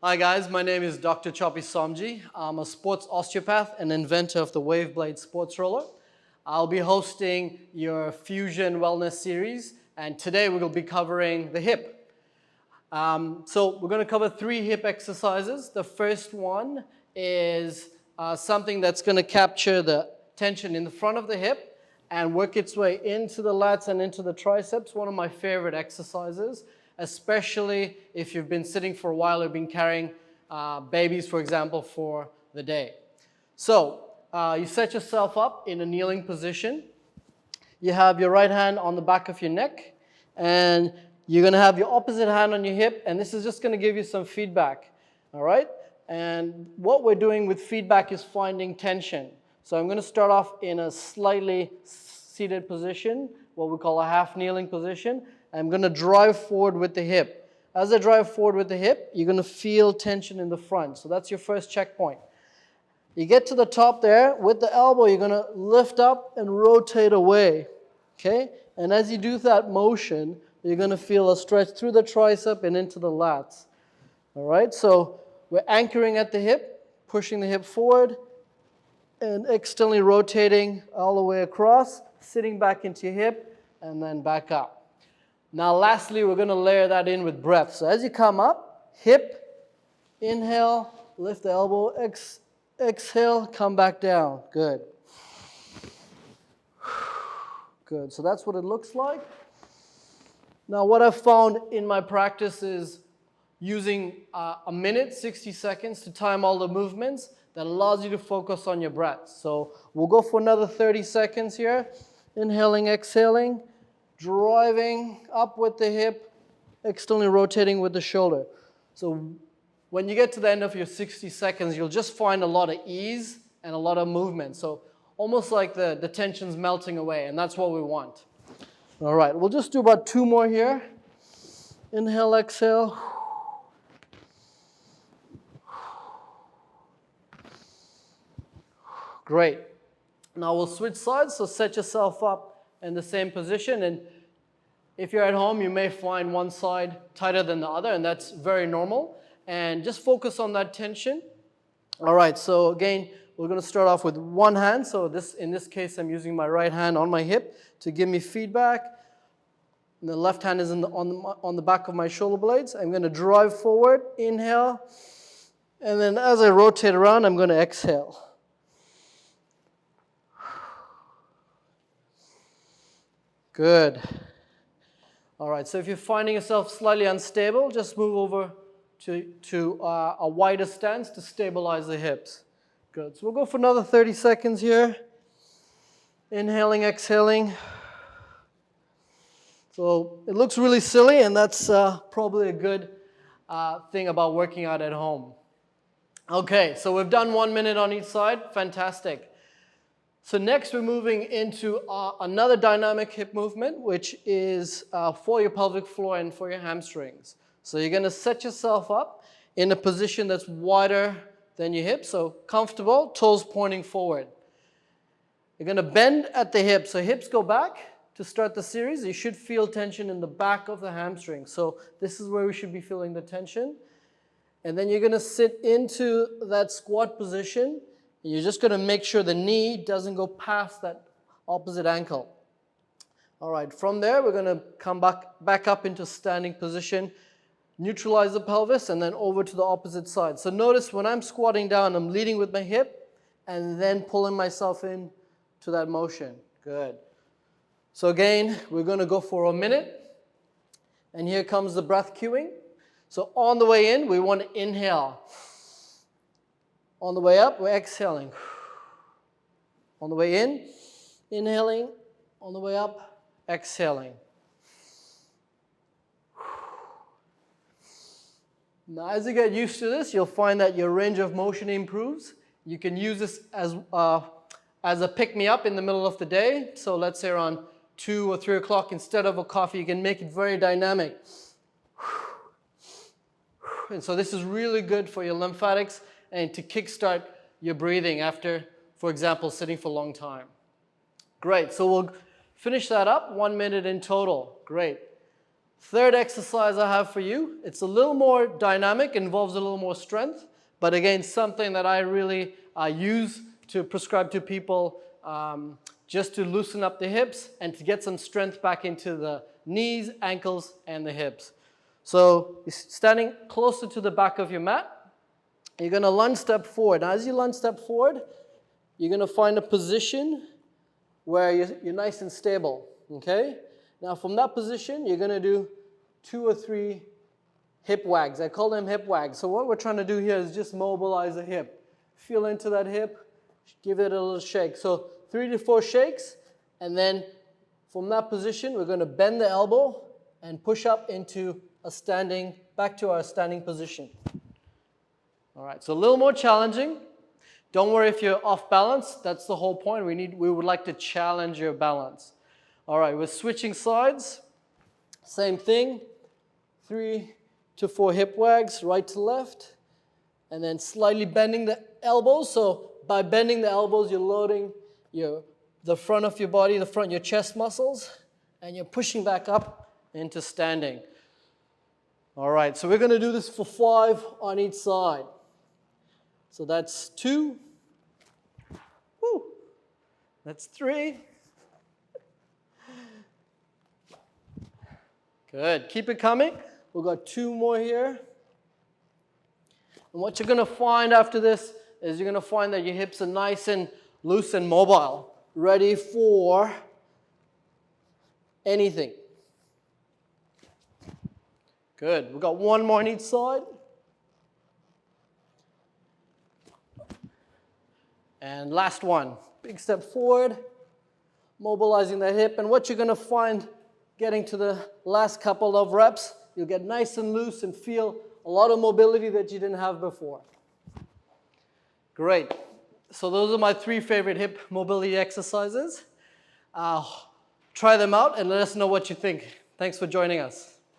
Hi guys, my name is Dr. Choppy Somji. I'm a sports osteopath and inventor of the WaveBlade sports roller. I'll be hosting your Fusion Wellness series, and today we're going to be covering the hip. So we're going to cover 3 hip exercises. The first one is something that's going to capture the tension in the front of the hip and work its way into the lats and into the triceps. One of my favorite exercises, especially if you've been sitting for a while or been carrying babies, for example, for the day. So you set yourself up in a kneeling position. You have your right hand on the back of your neck, and you're going to have your opposite hand on your hip, and this is just going to give you some feedback, all right? And what we're doing with feedback is finding tension. So I'm going to start off in a slightly seated position, what we call a half kneeling position. I'm going to drive forward with the hip. As I drive forward with the hip, you're going to feel tension in the front. So that's your first checkpoint. You get to the top there, with the elbow, you're going to lift up and rotate away, okay? And as you do that motion, you're going to feel a stretch through the tricep and into the lats, all right? So we're anchoring at the hip, pushing the hip forward, and externally rotating all the way across, sitting back into your hip, and then back up. Now, lastly, we're going to layer that in with breath. So as you come up, hip, inhale, lift the elbow, exhale, come back down. Good. Good. So that's what it looks like. Now, what I've found in my practice is using a minute, 60 seconds to time all the movements. That allows you to focus on your breath. So we'll go for another 30 seconds here. Inhaling, exhaling, driving up with the hip, externally rotating with the shoulder. So when you get to the end of your 60 seconds, you'll just find a lot of ease and a lot of movement. So almost like the tension's melting away, and that's what we want. All right, we'll just do about 2 more here. Inhale, exhale. Great. Now we'll switch sides, so set yourself up in the same position, and if you're at home, you may find one side tighter than the other, and that's very normal. And just focus on that tension. All right, so again, we're going to start off with one hand. So in this case, I'm using my right hand on my hip to give me feedback. And the left hand is on the back of my shoulder blades. I'm going to drive forward, inhale, and then as I rotate around, I'm going to exhale. Good. All right, so if you're finding yourself slightly unstable, just move over to a wider stance to stabilize the hips. Good. So we'll go for another 30 seconds here. Inhaling, exhaling. So it looks really silly, and that's probably a good thing about working out at home. Okay, so we've done 1 minute on each side. Fantastic. So next we're moving into another dynamic hip movement, which is for your pelvic floor and for your hamstrings. So you're going to set yourself up in a position that's wider than your hips, so comfortable, toes pointing forward. You're going to bend at the hips, so hips go back to start the series. You should feel tension in the back of the hamstring. So this is where we should be feeling the tension. And then you're going to sit into that squat position. And you're just going to make sure the knee doesn't go past that opposite ankle. All right, from there, we're going to come back up into standing position, neutralize the pelvis, and then over to the opposite side. So notice when I'm squatting down, I'm leading with my hip and then pulling myself in to that motion. Good. So again, we're going to go for a minute. And here comes the breath cueing. So on the way in, we want to inhale. On the way up, we're exhaling. On the way in, inhaling. On the way up, exhaling. Now, as you get used to this, you'll find that your range of motion improves. You can use this as a pick-me-up in the middle of the day. So let's say around 2 or 3 o'clock, instead of a coffee, you can make it very dynamic. And so this is really good for your lymphatics and to kickstart your breathing after, for example, sitting for a long time. Great, so we'll finish that up, 1 minute in total. Great. Third exercise I have for you, it's a little more dynamic, involves a little more strength, but again, something that I really use to prescribe to people just to loosen up the hips and to get some strength back into the knees, ankles, and the hips. So you're standing closer to the back of your mat. You're going to lunge step forward. Now, as you lunge step forward, you're going to find a position where you're nice and stable, okay? Now, from that position, you're going to do 2 or 3 hip wags. I call them hip wags. So what we're trying to do here is just mobilize the hip. Feel into that hip, give it a little shake. So 3 to 4 shakes, and then from that position, we're going to bend the elbow and push up into back to our standing position. All right, so a little more challenging. Don't worry if you're off balance. That's the whole point. We would like to challenge your balance. All right, we're switching sides. Same thing. 3 to 4 hip wags, right to left. And then slightly bending the elbows. So by bending the elbows, you're loading the front of your body, your chest muscles, and you're pushing back up into standing. All right, so we're going to do this for 5 on each side. So that's 2. Woo. That's 3. Good. Keep it coming. We've got 2 more here. And what you're going to find after this is you're going to find that your hips are nice and loose and mobile, ready for anything. Good. We've got 1 more on each side. And last one. Big step forward, mobilizing the hip. And what you're going to find getting to the last couple of reps, you'll get nice and loose and feel a lot of mobility that you didn't have before. Great. So those are my 3 favorite hip mobility exercises. Try them out and let us know what you think. Thanks for joining us.